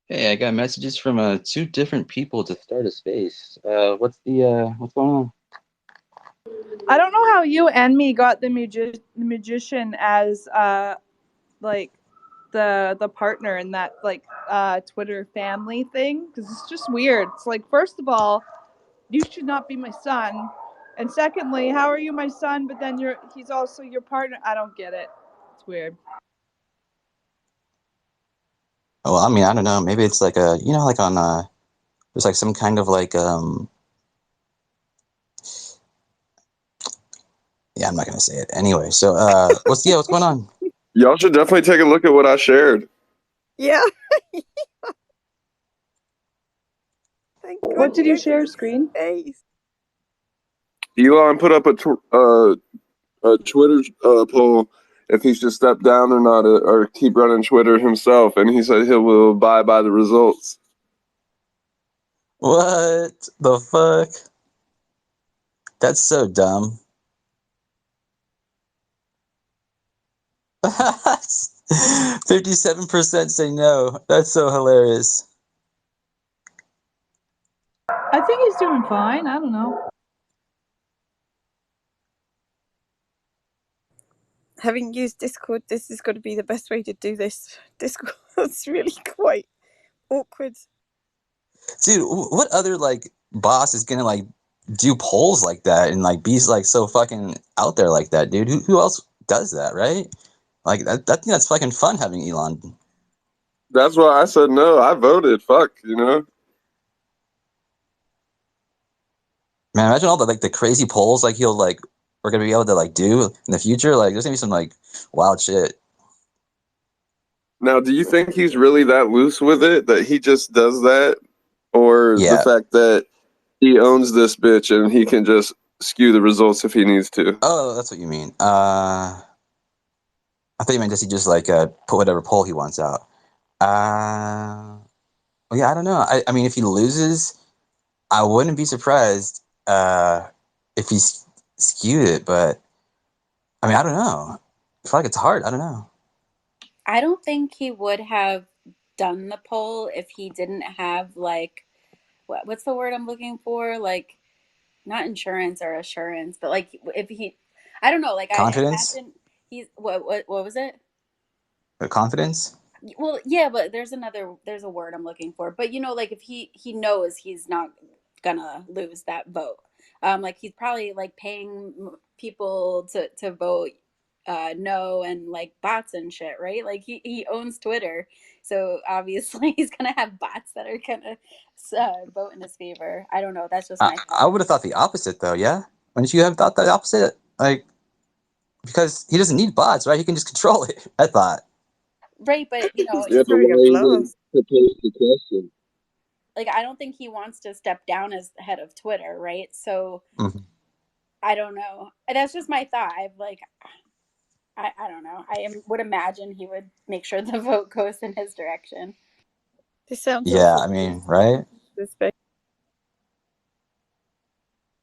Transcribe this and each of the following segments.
Hey, I got messages from two different people to start a space. What's going on? I don't know how you and me got the magician as like the partner in that Twitter family thing because it's just weird. It's like first of all, you should not be my son, and secondly, how are you my son? But then he's also your partner. I don't get it. It's weird. Well, I mean, I don't know. Maybe it's like like on there's like some kind of yeah, I'm not gonna say it anyway. So what's going on? Y'all should definitely take a look at what I shared. Yeah. Thank What did you goodness share? it's Screen? space. Elon put up a Twitter poll if he should step down or not, or keep running Twitter himself, and he said he will abide by the results. What the fuck? That's so dumb. 57% say no. That's so hilarious. I think he's doing fine. I don't know. Having used Discord, this is got to be the best way to do this. Discord's really quite awkward. Dude, what other like boss is gonna like do polls like that and like be like so fucking out there like that, dude? Who else does that, right? Like I think that's fucking fun having Elon. That's why I said no. I voted. Fuck, you know. Man, imagine all the like the crazy polls like he'll like we're gonna be able to like do in the future. Like there's gonna be some like wild shit. Now, do you think he's really that loose with it that he just does that, or the Yeah. fact that he owns this bitch and he can just skew the results if he needs to? Oh, that's what you mean. I thought you meant does he just like put whatever poll he wants out. Well, yeah, I don't know. I mean, if he loses, I wouldn't be surprised if he skewed it, but I mean, I don't know. I feel like it's hard. I don't know. I don't think he would have done the poll if he didn't have like what's the word I'm looking for? Like not insurance or assurance, but like if he I don't know, like I Confidence? imagine he's what was it? Confidence? Well, yeah, but there's a word I'm looking for. But you know, like if he knows he's not gonna lose that vote. Like he's probably like paying people to vote no and like bots and shit, right? Like he owns Twitter. So obviously he's gonna have bots that are gonna vote in his favor. I don't know. That's just my I thought. would have thought the opposite, though, yeah? Wouldn't you have thought the opposite? Like, because he doesn't need bots, right? He can just control it, I thought. Right, but you know, He's Yeah, just but having a why even blast. propose the question? like I don't think he wants to step down as head of Twitter, right? So Mhm. I don't know. That's just my thought. I've like I don't know. Would imagine he would make sure the vote goes in his direction. This sounds Yeah, awful. I mean, right? This space.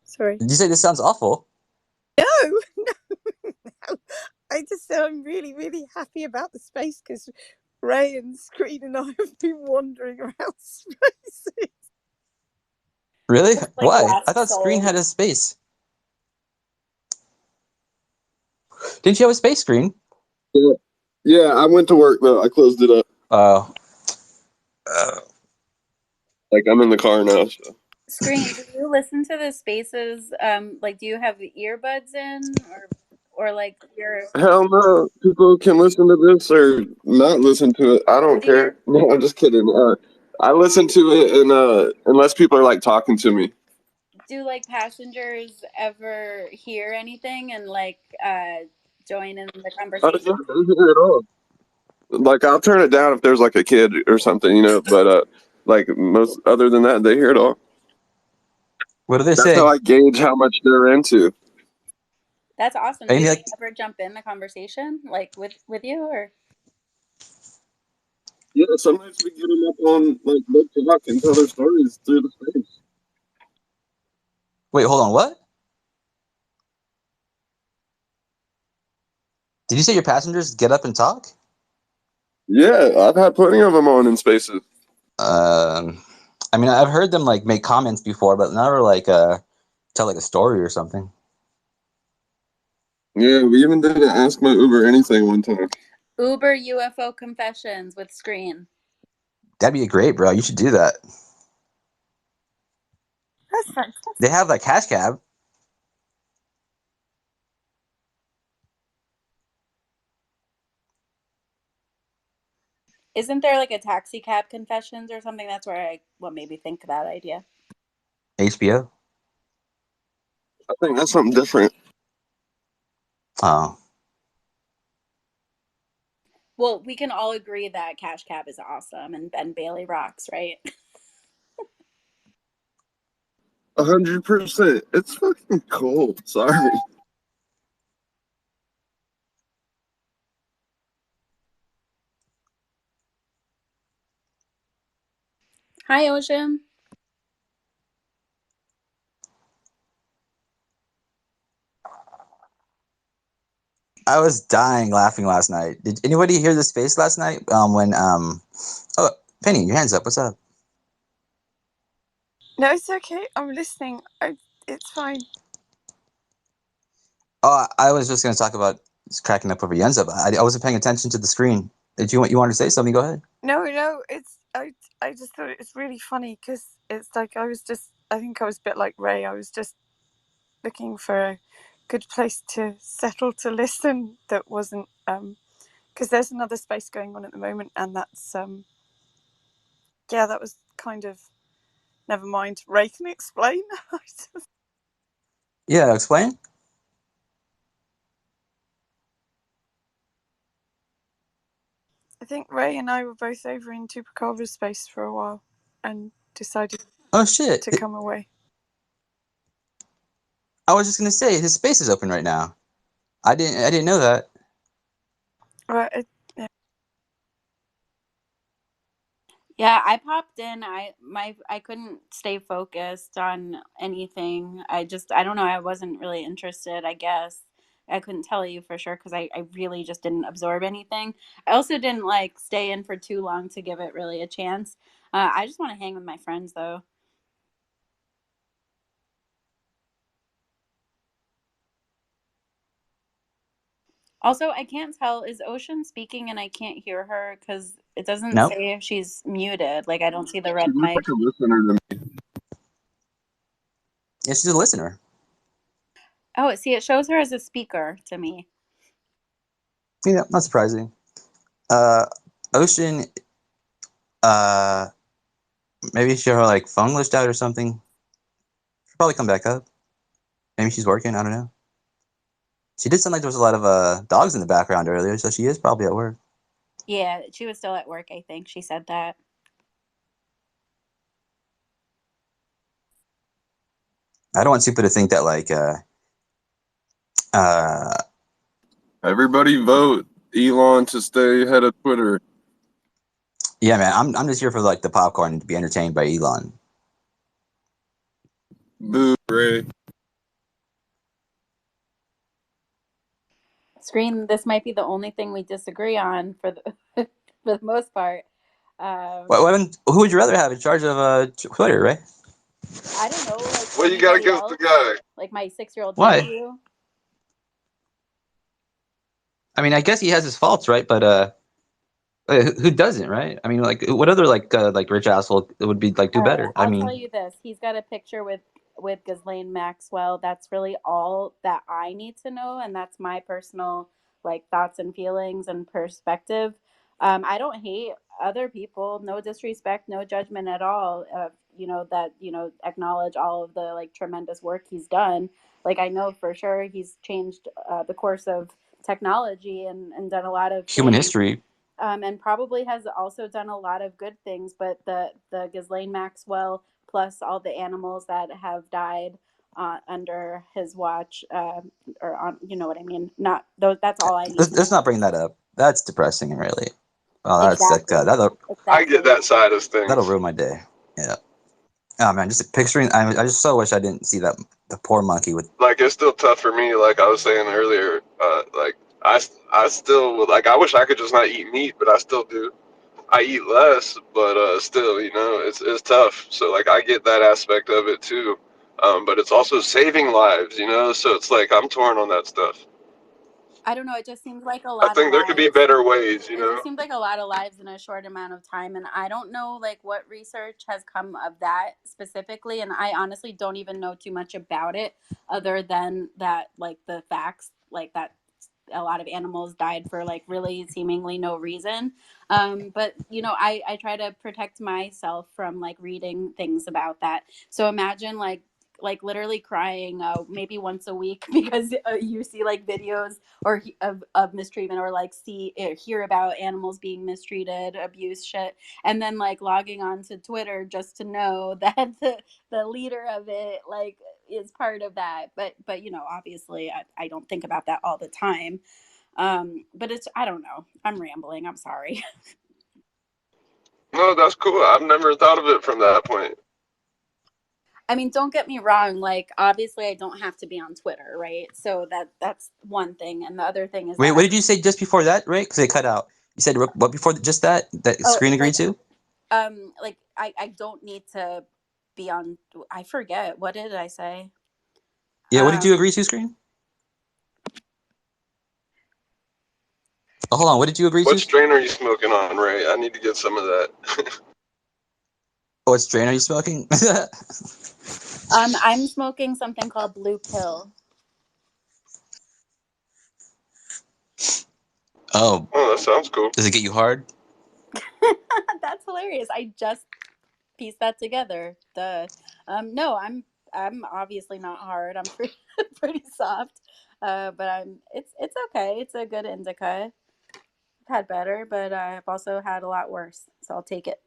Sorry. Did you say this sounds awful? No, no. I just I'm really, really happy about the space because Ray and Screen and I have been wandering around spaces. Really? Like Why? I lost thought Screen had souls. a space. Didn't you have a space Screen? Yeah, yeah. I went to work though. I closed it up. Oh. Like I'm in the car now. So. Screen, do you listen to the spaces? Like do you have earbuds in or like your Hell no. People can listen to this or not listen to it. I don't do your care. No, I'm just kidding. I listen to it and unless people are like talking to me. do like passengers ever hear anything and like join in the Oh, yeah, conversation? they hear it all. Like I'll turn it down if there's like a kid or something, you know. But like most other than that, they hear it all. What do they That's how say? I gauge how much they're into. That's awesome. Do Any they like ever jump in the conversation like with you or Yeah, sometimes we get them up on like book talk and tell their stories through the space. wait, hold on, what? Did you say your passengers get up and talk? Yeah, I've had plenty of them on in spaces. I mean, I've heard them like make comments before, but never like tell like a story or something. Yeah, we even did an Ask My Uber Anything one time. Uber UFO confessions with Screen. That'd be great, bro. You should do that. That's fantastic. They have like Cash Cab. Isn't there like a taxi cab confessions or something? That's where what made me think of that idea. HBO. I think that's something different. Oh, Well, we can all agree that Cash Cab is awesome and Ben Bailey rocks, right? 100%. It's fucking cold. Sorry. Hi, Ocean. I was dying laughing last night. Did anybody hear this face last night? When oh, Penny, your hands up. What's up? No, it's okay. I'm listening. It's fine. Oh, I was just gonna talk about cracking up over Yenza, but I wasn't paying attention to the screen. Did you wanted to say something? Go ahead. No, it's I just thought it's really funny because it's like I think I was a bit like Ray. I was just looking for a good place to settle to listen that wasn't because there's another space going on at the moment, and that's yeah, that was kind of never mind. Ray can explain. Yeah, explain. I think Ray and I were both over in Chupacabra space for a while and decided Oh shit! to come away. I was just gonna say his space is open right now. I didn't know that. Right. Yeah, I popped in. I couldn't stay focused on anything. I don't know. I wasn't really interested. I guess I couldn't tell you for sure because I really just didn't absorb anything. I also didn't like stay in for too long to give it really a chance. I just want to hang with my friends though. Also, I can't tell, is Ocean speaking and I can't hear her because it doesn't No. say if she's muted. Like I don't see the red She looks mic. like a listener to me. Yeah, she's a listener. Oh, see, it shows her as a speaker to me. Yeah, not surprising. Ocean. Maybe she her like phone glitched out or something. She'll probably come back up. Maybe she's working. I don't know. She did sound like there was a lot of dogs in the background earlier, so she is probably at work. Yeah, she was still at work, I think. She said that. I don't want people to think that like Everybody vote Elon to stay head of Twitter. yeah, man. I'm just here for like the popcorn and to be entertained by Elon. Boo, Ray. Screen, this might be the only thing we disagree on for the for the most part. Who would you rather have in charge of Twitter, right? I don't know, like Well, you gotta anybody give else, the guy. like my 6-year-old Why? nephew. I mean, I guess he has his faults, right? But who doesn't, right? I mean, like what other like rich asshole would be like do All right, better? I I'll mean, tell you this. He's got a picture with Ghislaine Maxwell. That's really all that I need to know, and that's my personal like thoughts and feelings and perspective. I don't hate other people. No disrespect, no judgment at all. Acknowledge all of the like tremendous work he's done. Like I know for sure he's changed the course of technology and done a lot of human things. history. And probably has also done a lot of good things. But the Ghislaine Maxwell plus all the animals that have died under his watch, or on, you know what I mean? Not those. That's all I need. Let's not bring that up. That's depressing, really. Oh, that's Exactly. that'll I get that side of things. that'll ruin my day. Yeah. Oh man, just picturing. I just so wish I didn't see that the poor monkey with. Like it's still tough for me. Like I was saying earlier. Like I still would like. I wish I could just not eat meat, but I still do. I eat less, but still, it's tough. So like I get that aspect of it too. But it's also saving lives, so it's like I'm torn on that stuff. I don't know. It just seems like a I lot of think there could be lives. better ways, It just seems like a lot of lives in a short amount of time, and I don't know like what research has come of that specifically, and I honestly don't even know too much about it other than that, like the facts, like that a lot of animals died for like really seemingly no reason. But I try to protect myself from like reading things about that. So imagine like literally crying maybe once a week because you see like videos of mistreatment, or like see hear about animals being mistreated, abuse shit, and then like logging on to Twitter just to know that the leader of it like is part of that. But obviously I don't think about that all the time. But it's, I don't know, I'm rambling, I'm sorry. No, that's cool. I've never thought of it from that point. I mean, don't get me wrong, like obviously I don't have to be on Twitter, right? So that's one thing, and the other thing is Wait, that what did you say just before that, right? Because they cut out. You said what before just that screen agreed like to? like I don't need to be on, I forget, what did I say? Yeah, what did um you agree to, screen? Oh, hold on, what did you agree What to? strain are you smoking on, Ray? I need to get some of that. What strain are you smoking? I'm smoking something called Blue Pill. Oh, Oh, that sounds cool. does it get you hard? That's hilarious. I just pieced that together. No, I'm obviously not hard. I'm pretty pretty soft. But it's okay. It's a good indica. I've had better, but I've also had a lot worse. So I'll take it.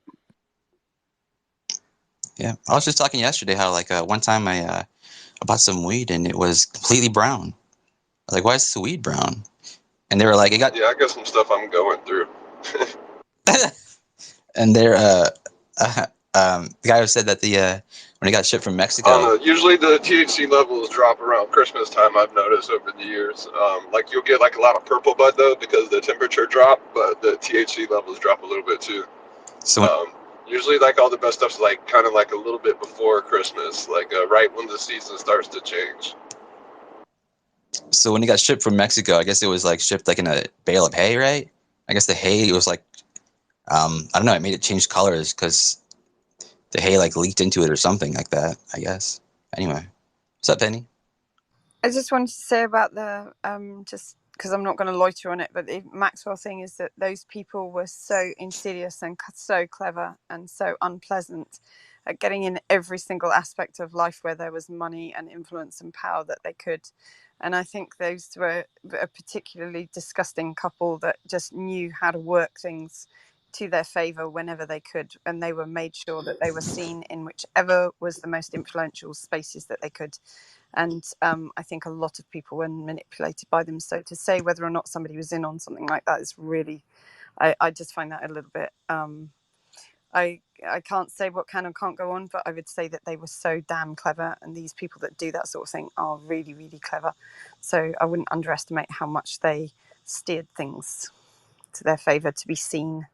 Yeah, I was just talking yesterday how like one time I bought some weed and it was completely brown. I was like, why is this weed brown? And they were like, it got. Yeah, I got some stuff I'm going through. And they're the guy who said that the when it got shipped from Mexico. Usually the THC levels drop around Christmas time. I've noticed over the years. Like you'll get like a lot of purple bud though because the temperature dropped, but the THC levels drop a little bit too. So when, Usually like all the best stuff's like kind of like a little bit before Christmas, like right when the season starts to change. so when it got shipped from Mexico, I guess it was like shipped like in a bale of hay, right? I guess the hay was like I don't know, it made it change colors because the hay like leaked into it or something like that, I guess. Anyway, what's up, Penny? I just wanted to say about the just because I'm not going to loiter on it, but the Maxwell thing is that those people were so insidious and so clever and so unpleasant at getting in every single aspect of life where there was money and influence and power that they could. And I think those were a particularly disgusting couple that just knew how to work things to their favor whenever they could, and they were made sure that they were seen in whichever was the most influential spaces that they could. And I think a lot of people were manipulated by them. So to say whether or not somebody was in on something like that is really, I just find that a little bit, I can't say what can and can't go on, but I would say that they were so damn clever, and these people that do that sort of thing are really, really clever. So I wouldn't underestimate how much they steered things to their favor to be seen.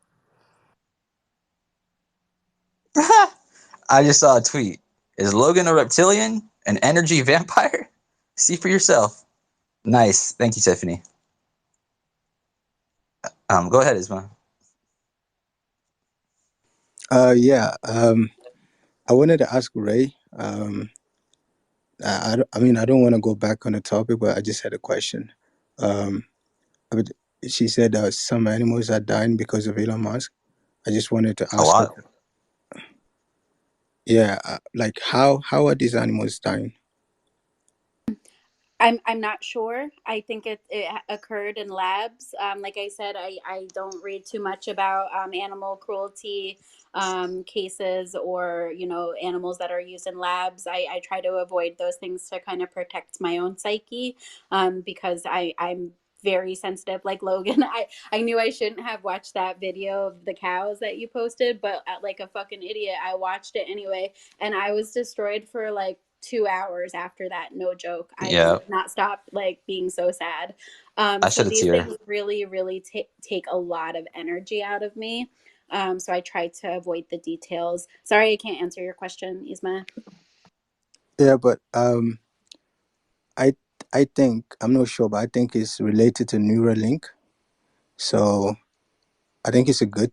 I just saw a tweet. Is Logan a reptilian? An energy vampire? See for yourself. Nice. Thank you, Tiffany. Go ahead, Isma. Yeah. I wanted to ask Ray. I mean, I don't want to go back on the topic, but I just had a question. Um, she said some animals are dying because of Elon Musk. I just wanted to A ask her. lot. Yeah, like how are these animals dying? I'm not sure. I think it occurred in labs. Like I said, I don't read too much about animal cruelty cases, or animals that are used in labs. I try to avoid those things to kind of protect my own psyche, because I'm very sensitive like Logan. I knew I shouldn't have watched that video of the cows that you posted, but like a fucking idiot I watched it anyway, and I was destroyed for like 2 hours after that. No joke. I Yeah, could not stop like being so sad. I So shed a these tear. things really take a lot of energy out of me. So I try to avoid the details. Sorry, I can't answer your question, Isma. Yeah, but I I think I'm not sure, but I think it's related to Neuralink. So I think it's a good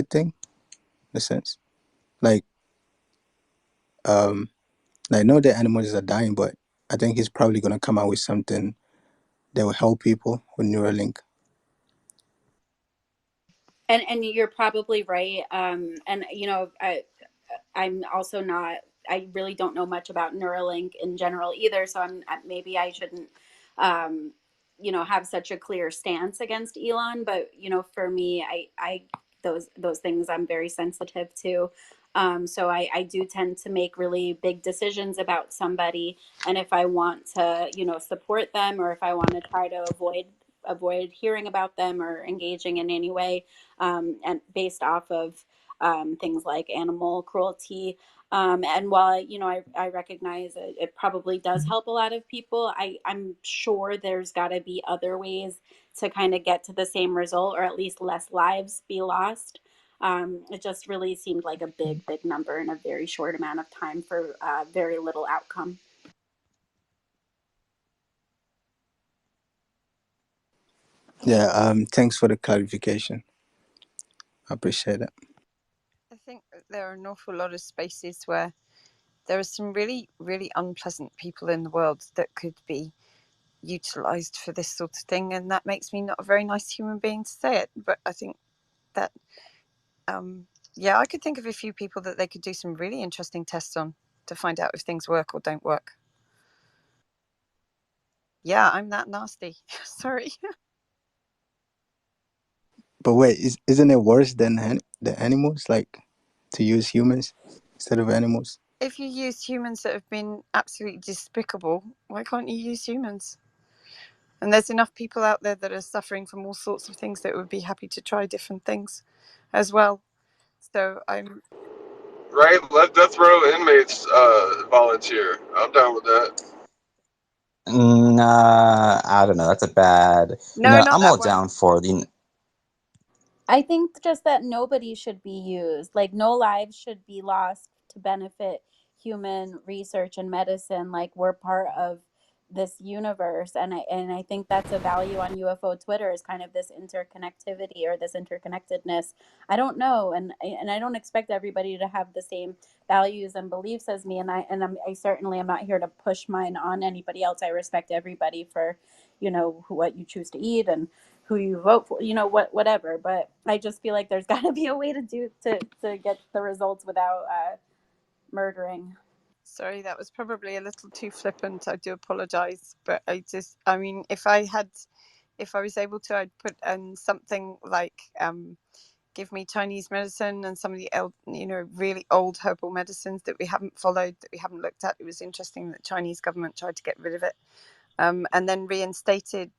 thing in a sense. Like I know the animals are dying, but I think he's probably gonna come out with something that will help people with Neuralink. And you're probably right. And I'm also not. I really don't know much about Neuralink in general either. So maybe I shouldn't, um, have such a clear stance against Elon. But for me, I those things I'm very sensitive to. So I do tend to make really big decisions about somebody, and if I want to, support them, or if I want to try to avoid hearing about them or engaging in any way, and based off of things like animal cruelty. And while I recognize it probably does help a lot of people, I'm sure there's got to be other ways to kind of get to the same result, or at least less lives be lost. It just really seemed like a big number in a very short amount of time for very little outcome. Yeah. Thanks for the clarification. I appreciate it. I think that there are an awful lot of spaces where there are some really, really unpleasant people in the world that could be utilized for this sort of thing, and that makes me not a very nice human being to say it. But I think that, yeah, I could think of a few people that they could do some really interesting tests on to find out if things work or don't work. Yeah, I'm that nasty. Sorry. But wait, isn't it worse than the animals? Like to use humans instead of animals? If you use humans that have been absolutely despicable, why can't you use humans? And there's enough people out there that are suffering from all sorts of things that would be happy to try different things as well. So I'm Right? Let death row inmates volunteer. I'm down with that. Nah, I don't know. That's a bad. no, not I'm all that one. down for the. I think just that nobody should be used. Like, no lives should be lost to benefit human research and medicine. Like, we're part of this universe, and I think that's a value on UFO Twitter, is kind of this interconnectivity or this interconnectedness. I don't know, and I don't expect everybody to have the same values and beliefs as me, and I certainly am not here to push mine on anybody else. I respect everybody for, what you choose to eat and who you vote for, whatever. But I just feel like there's got to be a way to get the results without murdering. Sorry, that was probably a little too flippant. I do apologize, but I mean, if I was able to, I'd put something like give me Chinese medicine and some of the really old herbal medicines that we haven't followed, that we haven't looked at. It was interesting that the Chinese government tried to get rid of it, and then reinstated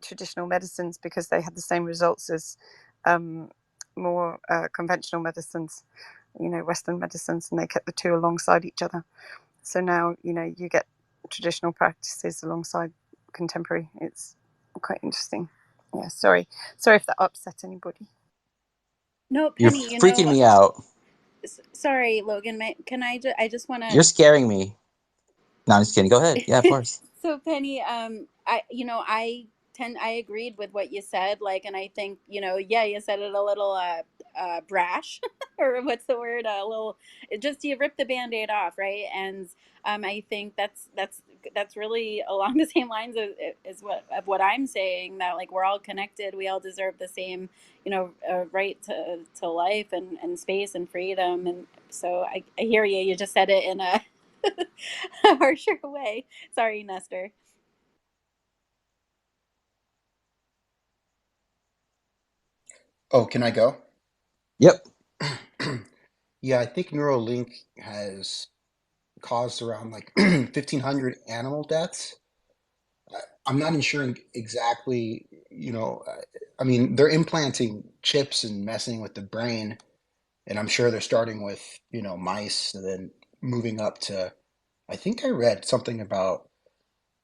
traditional medicines because they had the same results as more conventional medicines, Western medicines, and they kept the two alongside each other. So now, you get traditional practices alongside contemporary. It's quite interesting. Yeah, sorry if that upset anybody. No, You're Penny, freaking me out. sorry, Logan, can I just want to. You're scaring me. No, I'm just kidding. Go ahead. Yeah, of course. So Penny, I agreed with what you said, like, and I think, yeah, you said it a little brash, or what's the word, a little, just, you rip the band-aid off, right? And I think that's really along the same lines of what I'm saying, that, like, we're all connected, we all deserve the same, right to life and space and freedom. And so I hear you just said it in a harsher way. Sorry, Nestor. Oh, can I go? Yep. Yeah, I think Neuralink has caused around like 1,500 animal deaths. I'm not ensuring exactly, I mean, they're implanting chips and messing with the brain, and I'm sure they're starting with, mice and then moving up to, I think I read something about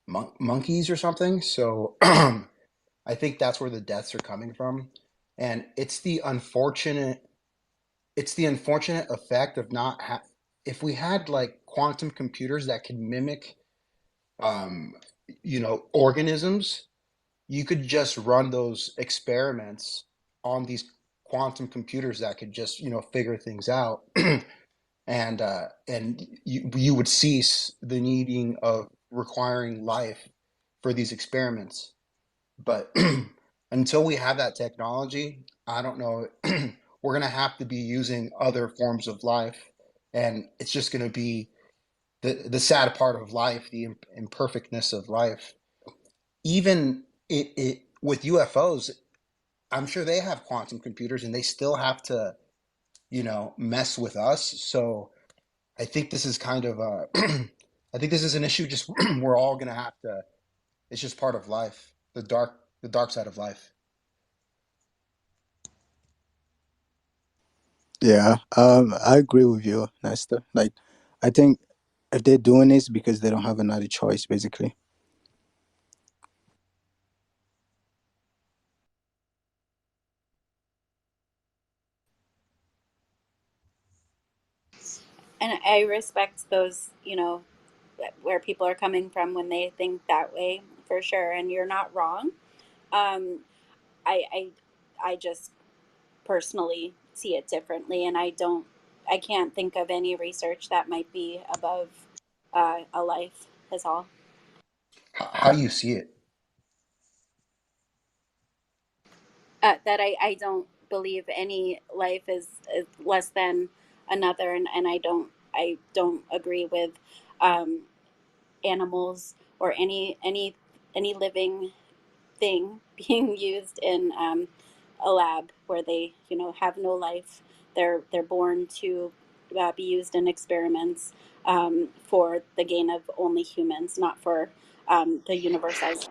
monkeys or something. So I think that's where the deaths are coming from. And it's the unfortunate effect of not if we had like quantum computers that could mimic um, organisms, you could just run those experiments on these quantum computers that could just figure things out, and you would cease the needing of requiring life for these experiments. But until we have that technology, I don't know. We're going to have to be using other forms of life, and it's just going to be the sad part of life, the imperfectness of life. Even it with UFOs, I'm sure they have quantum computers, and they still have to, mess with us. So I think this is kind of a, I think this is an issue. Just we're all going to have to. It's just part of life, the dark side of life. Yeah, I agree with you, Nesta. Like, I think if they're doing this because they don't have another choice, basically. And I respect those, where people are coming from when they think that way, for sure. And you're not wrong. Um, I, I, I just personally see it differently, and I can't think of any research that might be above a life is all. How do you see it? That I don't believe any life is less than another, and I don't agree with um, animals or any living thing being used in a lab where they have no life. They're born to be used in experiments for the gain of only humans, not for the universe as